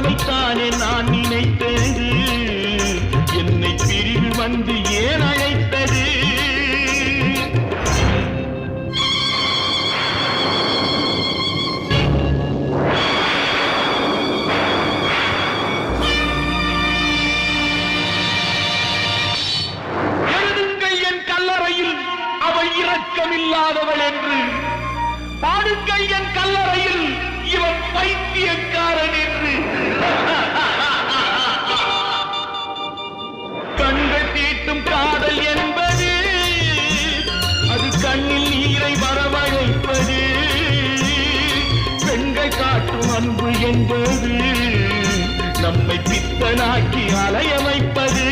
அவளைத்தானே நான் நினைத்தது, என்னை பிரிவு வந்து ஏன் அழைத்தது? எழுதுங்கள் என் கல்லறையில் அவள் இரக்கமில்லாதவள் என்று, பாடுங்கள் என் கல்லறையில் இவன் பைத்தியக்காரன் என்று. கண்கள் தீட்டும் காதல் என்பது அது கண்ணில் நீரை வரவழைப்பது, பெண்கள் காட்டும் அன்பு என்பது நம்மை பித்தனாக்கி அலைய வைப்பது.